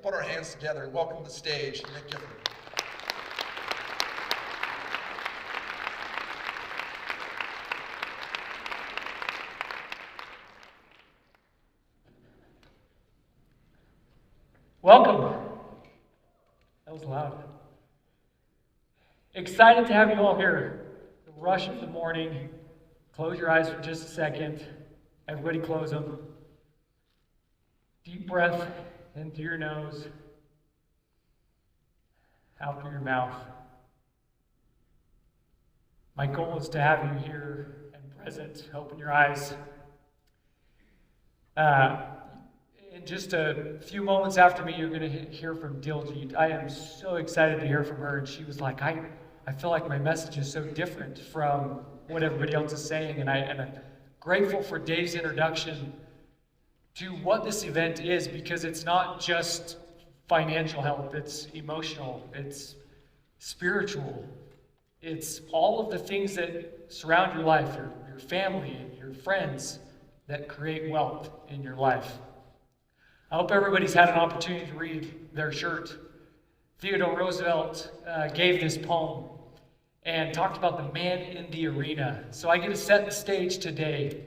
Put our hands together and welcome to the stage Nick Gifford. Welcome. That was loud. Excited to have you all here. The rush of the morning. Close your eyes for just a second. Everybody close them. Deep breath in through your nose, out through your mouth. My goal is to have you here and present. Open your eyes. In just a few moments after me, you're going to hear from Diljit. I am so excited to hear from her. And she was like, I feel like my message is so different from what everybody else is saying. And I'm grateful for Dave's introduction to what this event is, because it's not just financial help, it's emotional, it's spiritual, it's all of the things that surround your life, your family, and your friends that create wealth in your life. I hope everybody's had an opportunity to read their shirt. Theodore Roosevelt gave this poem and talked about the man in the arena. So I get to set the stage today.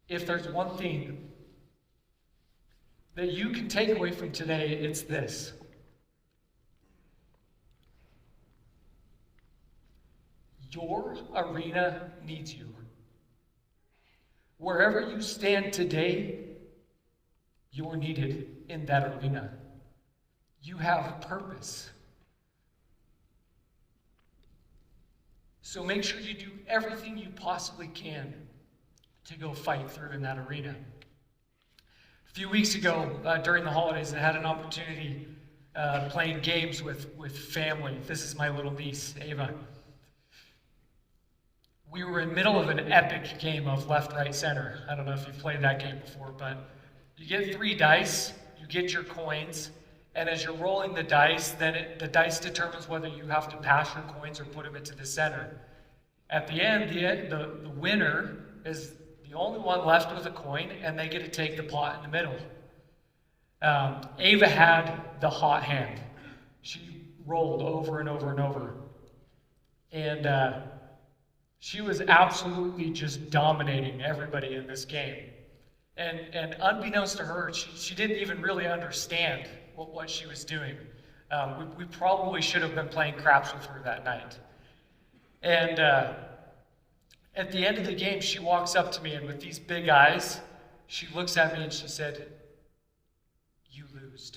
If there's one thing that you can take away from today, it's this. Your arena needs you. Wherever you stand today, you're needed in that arena. You have purpose. So make sure you do everything you possibly can to go fight through in that arena. A few weeks ago, during the holidays, I had an opportunity playing games with family. This is my little niece, Ava. We were in the middle of an epic game of left, right, center. I don't know if you've played that game before, but you get 3 dice, you get your coins, and as you're rolling the dice, then the dice determines whether you have to pass your coins or put them into the center. At the end, the winner is the only one left with a coin, and they get to take the pot in the middle. Ava had the hot hand. She rolled over and over and over. And she was absolutely just dominating everybody in this game. And unbeknownst to her, she didn't even really understand what she was doing. We probably should have been playing craps with her that night. And at the end of the game, she walks up to me, and with these big eyes, she looks at me and she said, "You lose."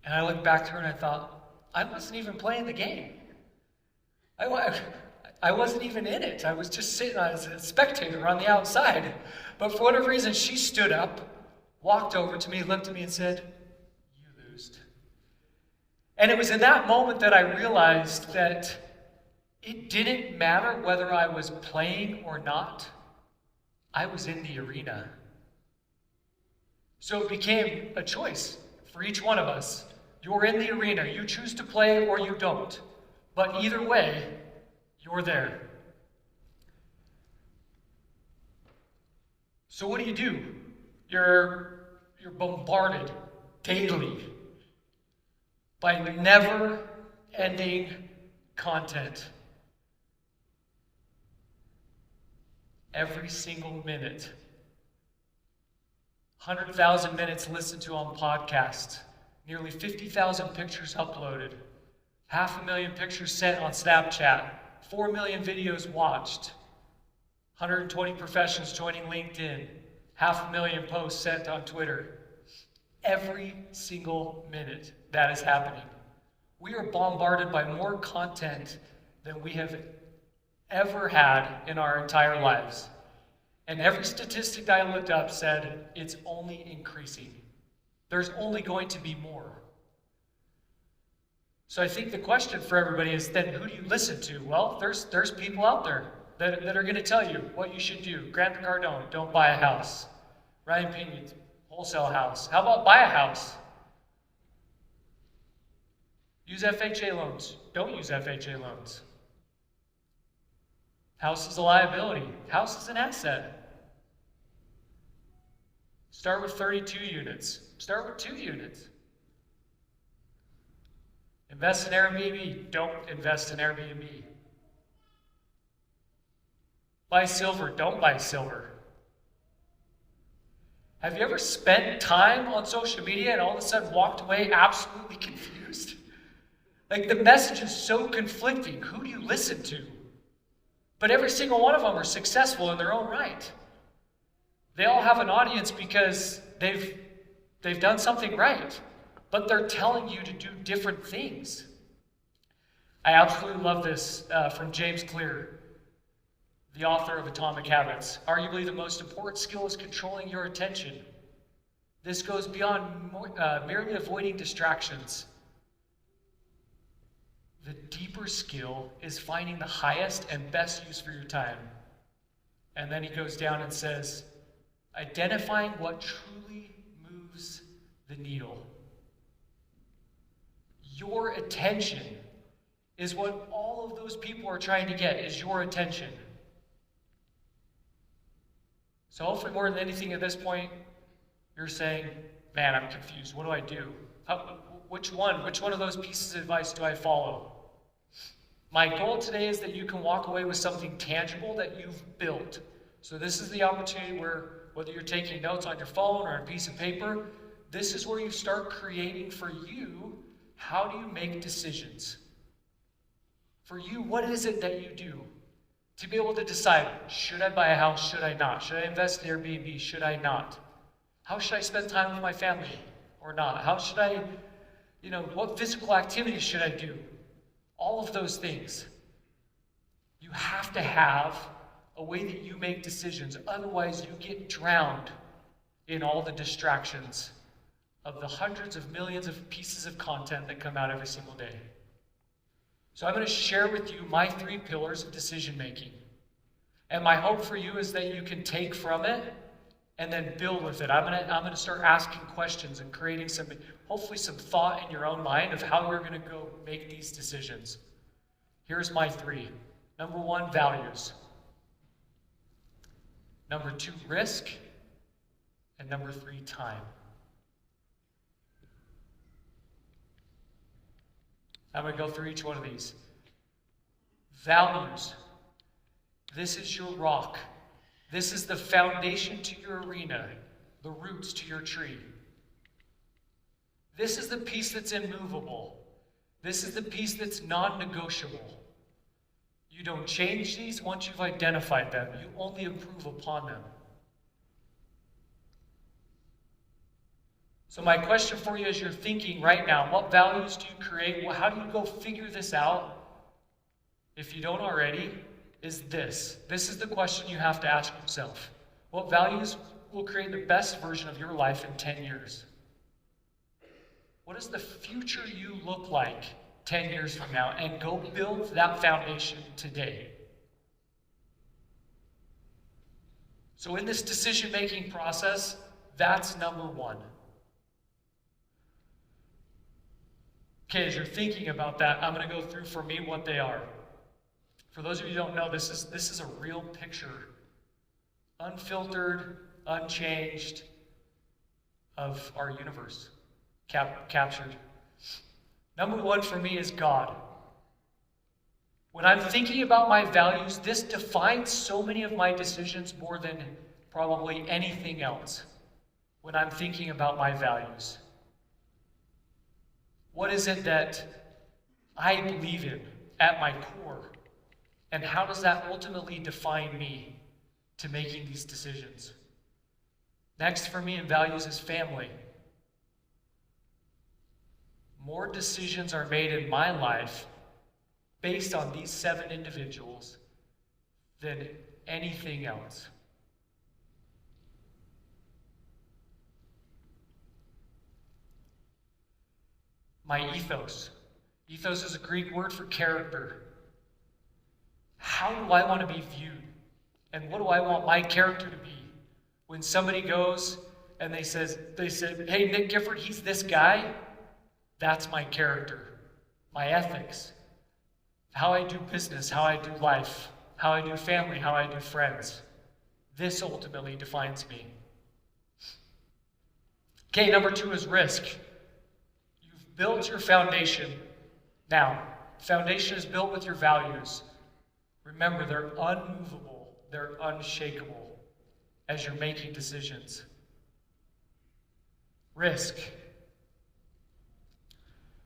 And I looked back to her and I thought, I wasn't even playing the game. I wasn't even in it. I was just sitting as a spectator on the outside. But for whatever reason, she stood up, walked over to me, looked at me and said, "You lose." And it was in that moment that I realized that it didn't matter whether I was playing or not. I was in the arena. So it became a choice for each one of us. You're in the arena. You choose to play or you don't. But either way, you're there. So what do? You're bombarded daily by never-ending content. Every single minute. 100,000 minutes listened to on podcasts. Nearly 50,000 pictures uploaded. 500,000 pictures sent on Snapchat. 4 million videos watched. 120 professionals joining LinkedIn. 500,000 posts sent on Twitter. Every single minute that is happening. We are bombarded by more content than we have ever had in our entire lives. And every statistic that I looked up said it's only increasing. There's only going to be more. So I think the question for everybody is then who do you listen to? Well, there's people out there that are going to tell you what you should do. Grant Cardone, don't buy a house. Ryan Pinion, wholesale house. How about buy a house? Use FHA loans. Don't use FHA loans. House is a liability. House is an asset. Start with 32 units. Start with 2 units. Invest in Airbnb. Don't invest in Airbnb. Buy silver. Don't buy silver. Have you ever spent time on social media and all of a sudden walked away absolutely confused? Like, the message is so conflicting. Who do you listen to? But every single one of them are successful in their own right. They all have an audience because they've done something right, but they're telling you to do different things. I absolutely love this from James Clear, the author of Atomic Habits. Arguably the most important skill is controlling your attention. This goes beyond merely avoiding distractions. The deeper skill is finding the highest and best use for your time. And then he goes down and says, identifying what truly moves the needle. Your attention is what all of those people are trying to get, is your attention. So hopefully more than anything at this point, you're saying, man, I'm confused. What do I do? Which one of those pieces of advice do I follow? My goal today is that you can walk away with something tangible that you've built. So this is the opportunity where, whether you're taking notes on your phone or on a piece of paper, this is where you start creating for you, how do you make decisions? For you, what is it that you do? To be able to decide, should I buy a house, should I not? Should I invest in Airbnb, should I not? How should I spend time with my family or not? How should I, what physical activities should I do? All of those things. You have to have a way that you make decisions. Otherwise, you get drowned in all the distractions of the hundreds of millions of pieces of content that come out every single day. So I'm going to share with you my 3 pillars of decision making. And my hope for you is that you can take from it and then build with it. I'm going to start asking questions and creating hopefully some thought in your own mind of how you're going to go make these decisions. Here's my 3. Number 1, values. Number 2, risk. And number 3, time. I'm going to go through each one of these. Values. This is your rock. This is the foundation to your arena, the roots to your tree. This is the piece that's immovable. This is the piece that's non-negotiable. You don't change these once you've identified them. You only improve upon them. So my question for you as you're thinking right now, what values do you create? How do you go figure this out? If you don't already, is this. This is the question you have to ask yourself. What values will create the best version of your life in 10 years? What does the future you look like 10 years from now? And go build that foundation today. So in this decision-making process, that's number 1. Okay, as you're thinking about that, I'm going to go through for me what they are. For those of you who don't know, this is a real picture, unfiltered, unchanged, of our universe, captured. Number 1 for me is God. When I'm thinking about my values, this defines so many of my decisions more than probably anything else. When I'm thinking about my values. What is it that I believe in at my core? And how does that ultimately define me to making these decisions? Next for me in values is family. More decisions are made in my life based on these 7 individuals than anything else. My ethos. Ethos is a Greek word for character. How do I want to be viewed? And what do I want my character to be? When somebody goes and they say, hey, Nick Gifford, he's this guy, that's my character, my ethics, how I do business, how I do life, how I do family, how I do friends. This ultimately defines me. Okay, number 2 is risk. You've built your foundation. Now, foundation is built with your values. Remember, they're unmovable, they're unshakable as you're making decisions. Risk.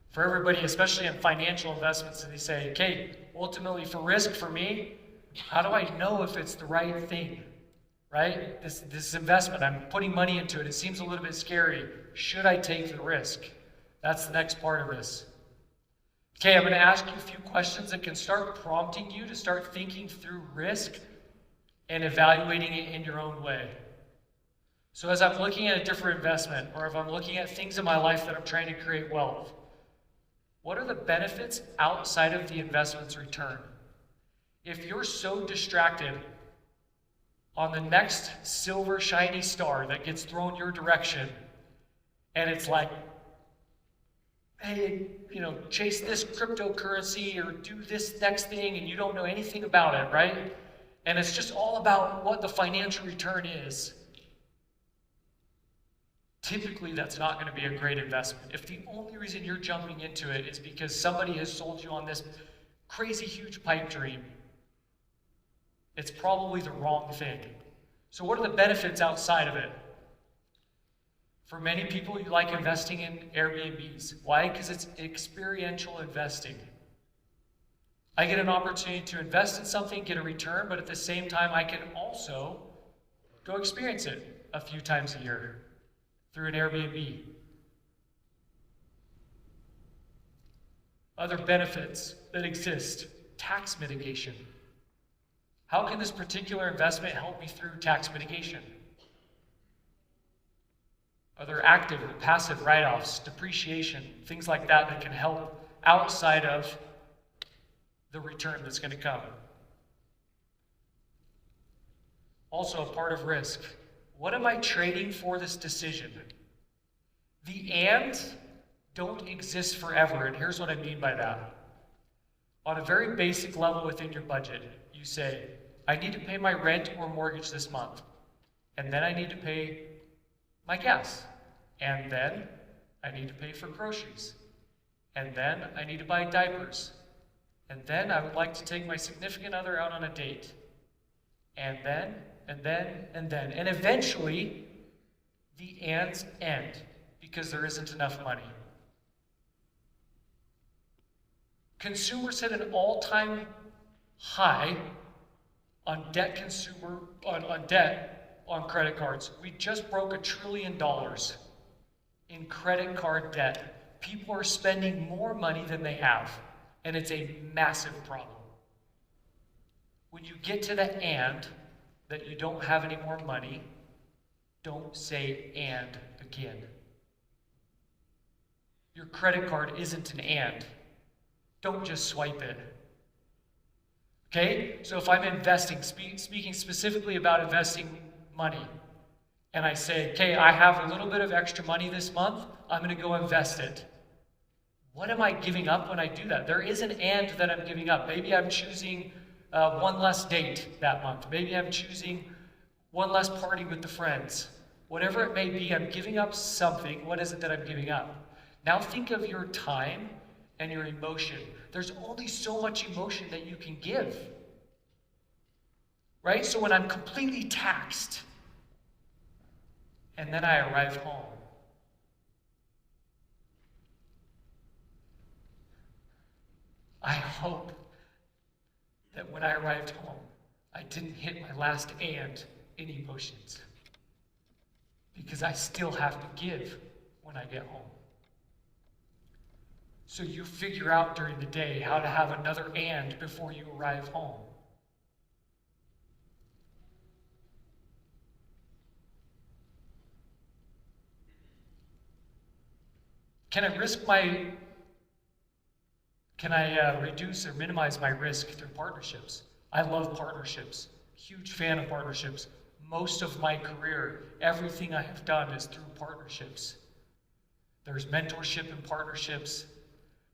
For everybody, especially in financial investments, they say, okay, ultimately for risk for me, how do I know if it's the right thing? Right? This investment, I'm putting money into it. It seems a little bit scary. Should I take the risk? That's the next part of this. Okay, I'm going to ask you a few questions that can start prompting you to start thinking through risk and evaluating it in your own way. So as I'm looking at a different investment, or if I'm looking at things in my life that I'm trying to create wealth, what are the benefits outside of the investment's return? If you're so distracted on the next silver shiny star that gets thrown your direction, and it's like, hey, chase this cryptocurrency or do this next thing, and you don't know anything about it, right? And it's just all about what the financial return is. Typically, that's not going to be a great investment. If the only reason you're jumping into it is because somebody has sold you on this crazy huge pipe dream, it's probably the wrong thing. So what are the benefits outside of it? For many people, you like investing in Airbnbs. Why? Because it's experiential investing. I get an opportunity to invest in something, get a return, but at the same time, I can also go experience it a few times a year through an Airbnb. Other benefits that exist: tax mitigation. How can this particular investment help me through tax mitigation? Are there active and passive write-offs, depreciation, things like that can help outside of the return that's going to come? Also, a part of risk. What am I trading for this decision? The ands don't exist forever, and here's what I mean by that. On a very basic level within your budget, you say, I need to pay my rent or mortgage this month, and then I need to pay my gas, and then I need to pay for groceries, and then I need to buy diapers, and then I would like to take my significant other out on a date, and then, and eventually the ands end because there isn't enough money. Consumers hit an all-time high on debt on credit cards. We just broke $1 trillion in credit card debt. People are spending more money than they have, and it's a massive problem. When you get to the and, that you don't have any more money, don't say and again. Your credit card isn't an and. Don't just swipe it. Okay? So if I'm investing, speaking specifically about investing money, and I say, okay, I have a little bit of extra money this month, I'm going to go invest it. What am I giving up when I do that? There is an and that I'm giving up. Maybe I'm choosing one less date that month. Maybe I'm choosing one less party with the friends. Whatever it may be, I'm giving up something. What is it that I'm giving up? Now think of your time and your emotion. There's only so much emotion that you can give. Right? So when I'm completely taxed, and then I arrive home, I hope that when I arrived home, I didn't hit my last and in emotions. Because I still have to give when I get home. So you figure out during the day how to have another and before you arrive home. Can I reduce or minimize my risk through partnerships? I love partnerships. Huge fan of partnerships. Most of my career, everything I have done is through partnerships. There's mentorship in partnerships,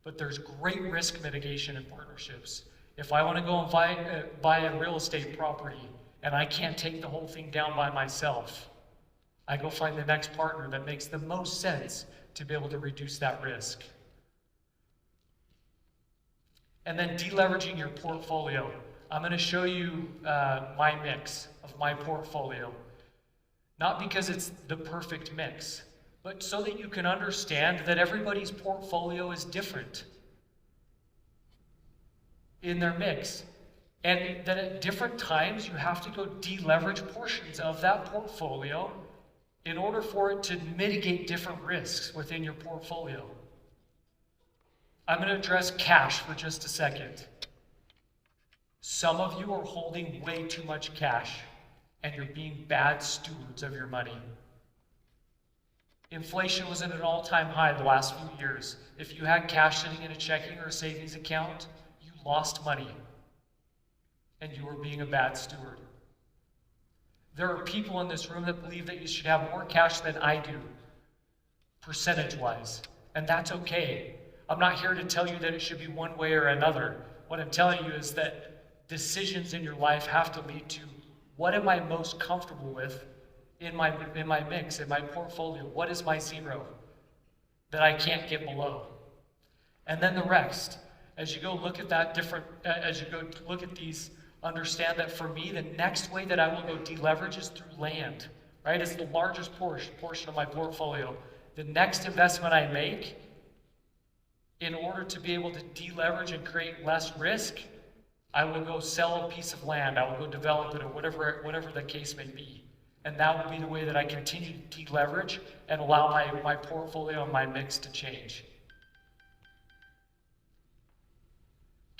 but there's great risk mitigation in partnerships. If I want to go and buy a real estate property and I can't take the whole thing down by myself, I go find the next partner that makes the most sense to be able to reduce that risk. And then deleveraging your portfolio. I'm going to show you my mix of my portfolio. Not because it's the perfect mix, but so that you can understand that everybody's portfolio is different in their mix. And that at different times you have to go deleverage portions of that portfolio in order for it to mitigate different risks within your portfolio. I'm going to address cash for just a second. Some of you are holding way too much cash, and you're being bad stewards of your money. Inflation was at an all-time high the last few years. If you had cash sitting in a checking or a savings account, you lost money, and you were being a bad steward. There are people in this room that believe that you should have more cash than I do, percentage-wise, and that's okay. I'm not here to tell you that it should be one way or another. What I'm telling you is that decisions in your life have to lead to what am I most comfortable with in my mix, in my portfolio? What is my zero that I can't get below? And then the rest. As you go look at that as you go look at these, understand that for me, the next way that I will go deleverage is through land, right? It's the largest portion of my portfolio. The next investment I make, in order to be able to deleverage and create less risk, I will go sell a piece of land. I will go develop it, or whatever the case may be. And that will be the way that I continue to deleverage and allow my portfolio and my mix to change.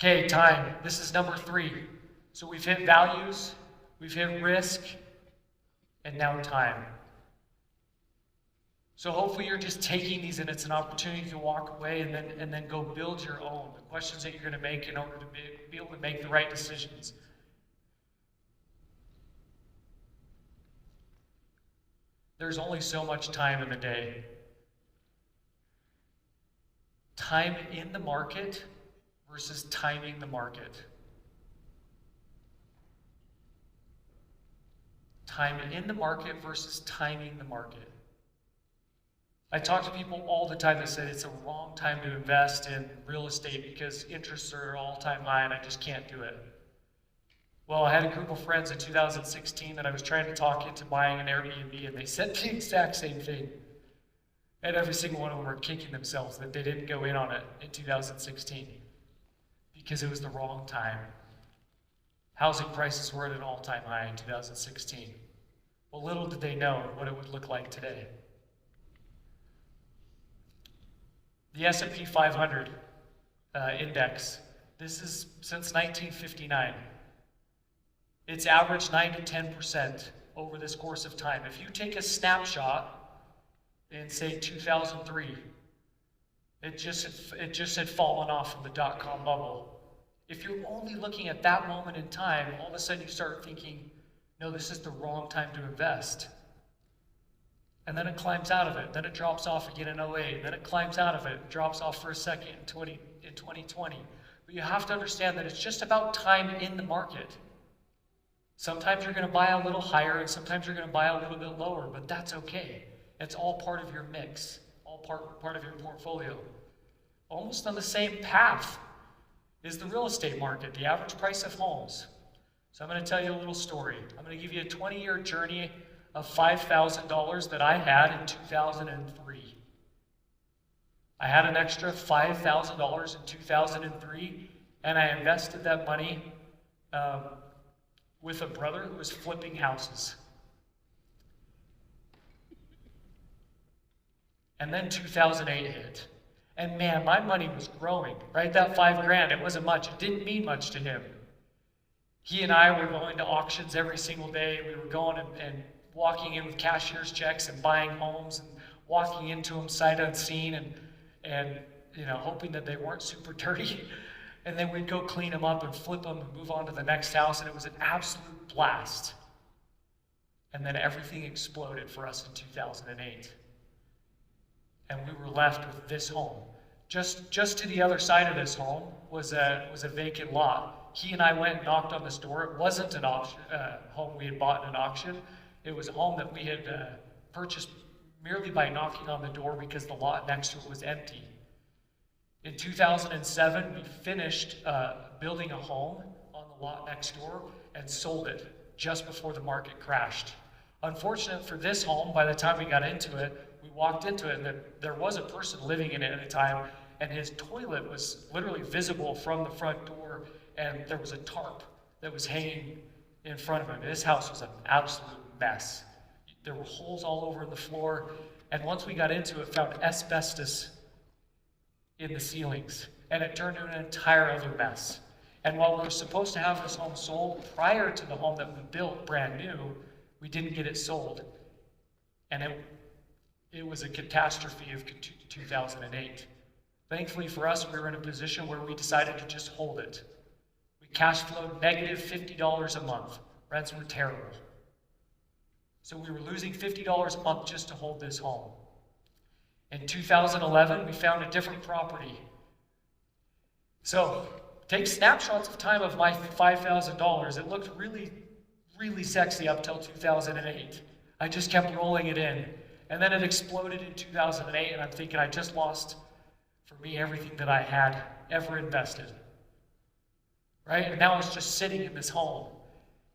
Okay, time. This is number 3. So we've hit values, we've hit risk, and now time. So hopefully you're just taking these and it's an opportunity to walk away and then go build your own. The questions that you're going to make in order to be able to make the right decisions. There's only so much time in the day. Time in the market versus timing the market. Time in the market versus timing the market. I talk to people all the time that say it's a wrong time to invest in real estate because interests are all-time high and I just can't do it. Well, I had a group of friends in 2016 that I was trying to talk into buying an Airbnb, and they said the exact same thing. And every single one of them were kicking themselves that they didn't go in on it in 2016 because it was the wrong time. Housing prices were at an all-time high in 2016. Well, little did they know what it would look like today. The S&P 500 index, this is since 1959. It's averaged 9 to 10% over this course of time. If you take a snapshot in, say, 2003, it just had fallen off from the dot-com bubble. If you're only looking at that moment in time, all of a sudden you start thinking, no, this is the wrong time to invest. And then it climbs out of it. Then it drops off again in 2008. Then it climbs out of it. It drops off for a second in 2020. But you have to understand that it's just about time in the market. Sometimes you're going to buy a little higher, and sometimes you're going to buy a little bit lower, but that's okay. It's all part of your mix, all part of your portfolio. Almost on the same path is the real estate market, the average price of homes. So I'm going to tell you a little story. I'm going to give you a 20-year journey of $5,000 that I had in 2003. I had an extra $5,000 in 2003, and I invested that money with a brother who was flipping houses. And then 2008 hit. And man, my money was growing, right? That $5,000, it wasn't much. It didn't mean much to him. He and I were going to auctions every single day. We were going and walking in with cashier's checks and buying homes and walking into them sight unseen and hoping that they weren't super dirty. And then we'd go clean them up and flip them and move on to the next house, and it was an absolute blast. And then everything exploded for us in 2008. And we were left with this home. Just to the other side of this home was a vacant lot. He and I went and knocked on this door. It wasn't an auction, home we had bought in an auction. It was a home that we had purchased merely by knocking on the door because the lot next to it was empty. In 2007, we finished building a home on the lot next door and sold it just before the market crashed. Unfortunate for this home, by the time we got into it, we walked into it and there was a person living in it at the time, and his toilet was literally visible from the front door, and there was a tarp that was hanging in front of him. This house was an absolute mess. There were holes all over the floor, and once we got into it, found asbestos in the ceilings, and it turned into an entire other mess. And while we were supposed to have this home sold prior to the home that we built brand new, we didn't get it sold, and it was a catastrophe of 2008. Thankfully for us, we were in a position where we decided to just hold it. We cash flowed negative $50 a month. Rents were terrible. So we were losing $50 a month just to hold this home. In 2011, we found a different property. So take snapshots of time of my $5,000. It looked really, really sexy up till 2008. I just kept rolling it in. And then it exploded in 2008, and I'm thinking I just lost, for me, everything that I had ever invested. Right? And now it's just sitting in this home.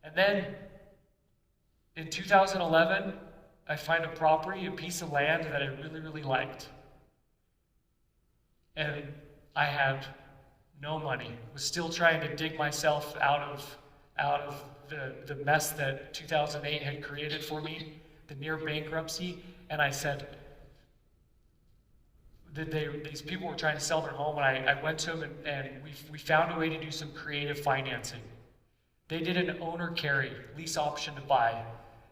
And then in 2011, I find a property, a piece of land that I really, really liked. And I had no money. Was still trying to dig myself out of the mess that 2008 had created for me, the near bankruptcy. And I said, these people were trying to sell their home, and I went to them, and we found a way to do some creative financing. They did an owner carry, lease option to buy.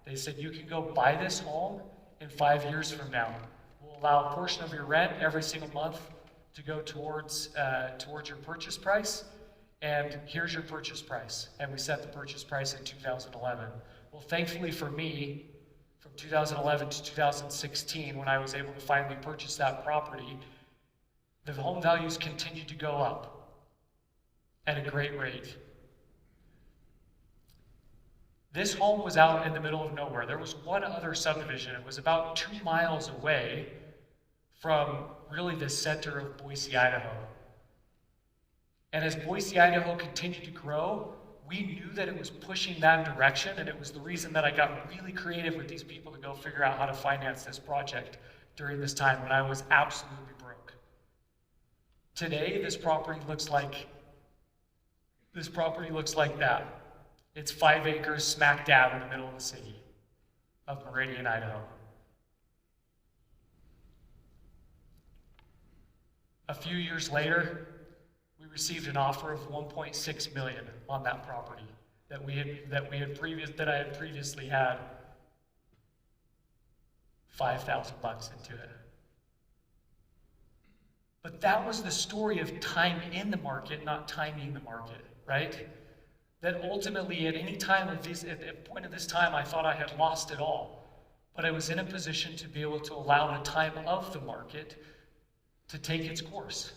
They said, you can go buy this home in 5 years from now. We'll allow a portion of your rent every single month to go towards your purchase price, and here's your purchase price. And we set the purchase price in 2011. Well, thankfully for me, from 2011 to 2016, when I was able to finally purchase that property, the home values continued to go up at a great rate. This home was out in the middle of nowhere. There was one other subdivision. It was about 2 miles away from really the center of Boise, Idaho. And as Boise, Idaho continued to grow, we knew that it was pushing that direction, and it was the reason that I got really creative with these people to go figure out how to finance this project during this time when I was absolutely broke. Today, this property looks like that. It's 5 acres smack dab in the middle of the city of Meridian, Idaho. A few years later, we received an offer of $1.6 million on that property that I had previously had $5,000 into it. But that was the story of time in the market, not timing the market, right? That ultimately at any time at the point of this time, I thought I had lost it all. But I was in a position to be able to allow the time of the market to take its course.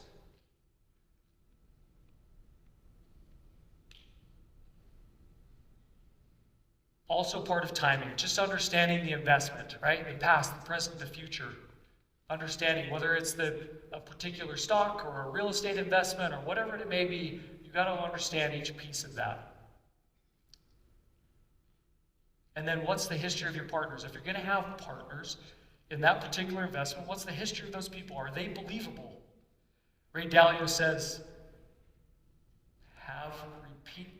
Also part of timing, just understanding the investment, right? The past, the present, the future. Understanding whether it's a particular stock or a real estate investment or whatever it may be, you got to understand each piece of that. And then what's the history of your partners? If you're going to have partners in that particular investment, what's the history of those people? Are they believable? Ray Dalio says,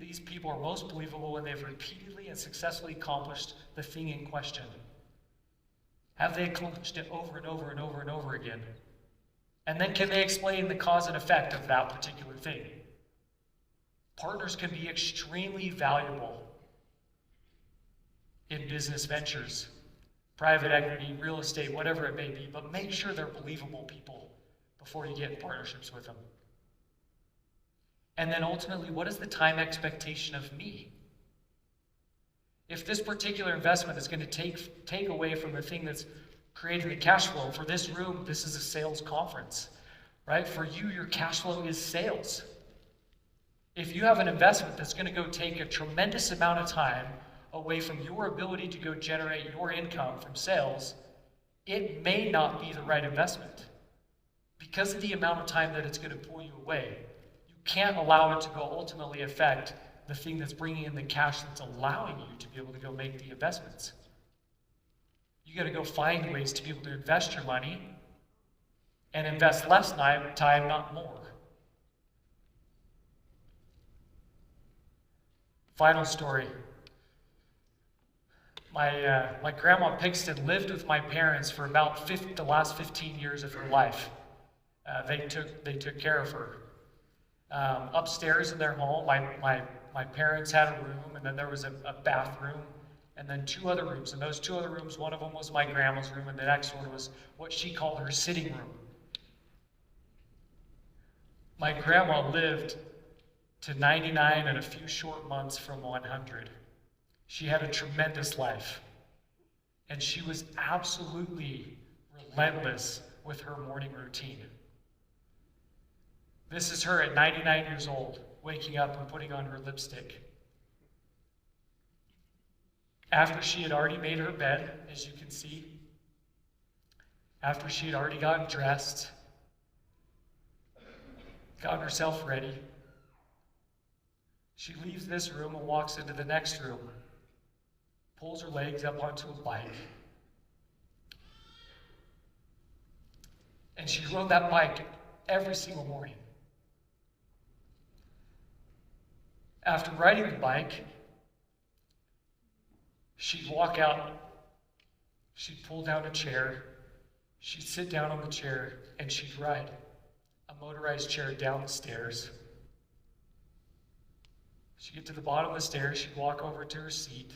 these people are most believable when they've repeatedly and successfully accomplished the thing in question. Have they accomplished it over and over and over and over again? And then can they explain the cause and effect of that particular thing? Partners can be extremely valuable in business ventures, private equity, real estate, whatever it may be, but make sure they're believable people before you get in partnerships with them. And then ultimately, what is the time expectation of me? If this particular investment is going to take away from the thing that's creating the cash flow, for this room, this is a sales conference, right? For you, your cash flow is sales. If you have an investment that's going to go take a tremendous amount of time away from your ability to go generate your income from sales, it may not be the right investment. Because of the amount of time that it's going to pull you away, you can't allow it to go ultimately affect the thing that's bringing in the cash that's allowing you to be able to go make the investments. You got to go find ways to be able to invest your money and invest less time, not more. Final story. My grandma Pixton lived with my parents for about the last 15 years of her life. They took care of her. Upstairs in their home, my parents had a room, and then there was a bathroom, and then 2 other rooms. And those 2 other rooms, one of them was my grandma's room, and the next one was what she called her sitting room. My grandma lived to 99 and a few short months from 100. She had a tremendous life, and she was absolutely relentless with her morning routine. This is her at 99 years old, waking up and putting on her lipstick. After she had already made her bed, as you can see, after she had already gotten dressed, gotten herself ready, she leaves this room and walks into the next room, pulls her legs up onto a bike, and she rode that bike every single morning. After riding the bike, she'd walk out, she'd pull down a chair, she'd sit down on the chair, and she'd ride a motorized chair down the stairs. She'd get to the bottom of the stairs, she'd walk over to her seat.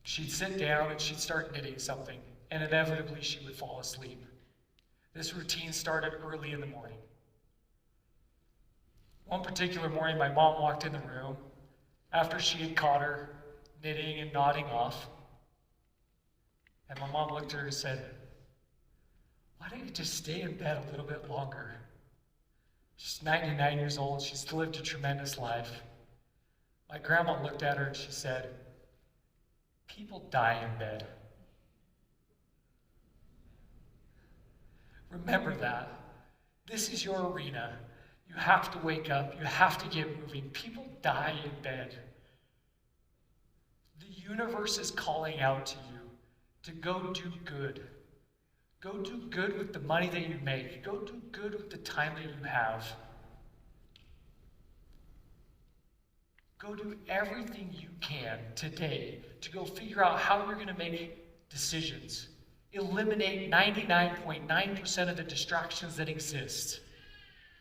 She'd sit down and she'd start knitting something, and inevitably she would fall asleep. This routine started early in the morning. One particular morning, my mom walked in the room after she had caught her knitting and nodding off. And my mom looked at her and said, "Why don't you just stay in bed a little bit longer?" She's 99 years old. She's lived a tremendous life. My grandma looked at her and she said, "People die in bed." Remember that. This is your arena. You have to wake up. You have to get moving. People die in bed. The universe is calling out to you to go do good. Go do good with the money that you make. Go do good with the time that you have. Go do everything you can today to go figure out how you're going to make decisions. Eliminate 99.9% of the distractions that exist.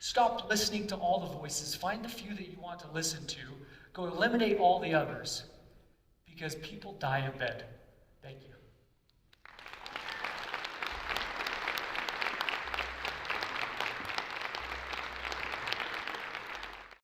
Stop listening to all the voices. Find the few that you want to listen to. Go eliminate all the others. Because people die in bed. Thank you.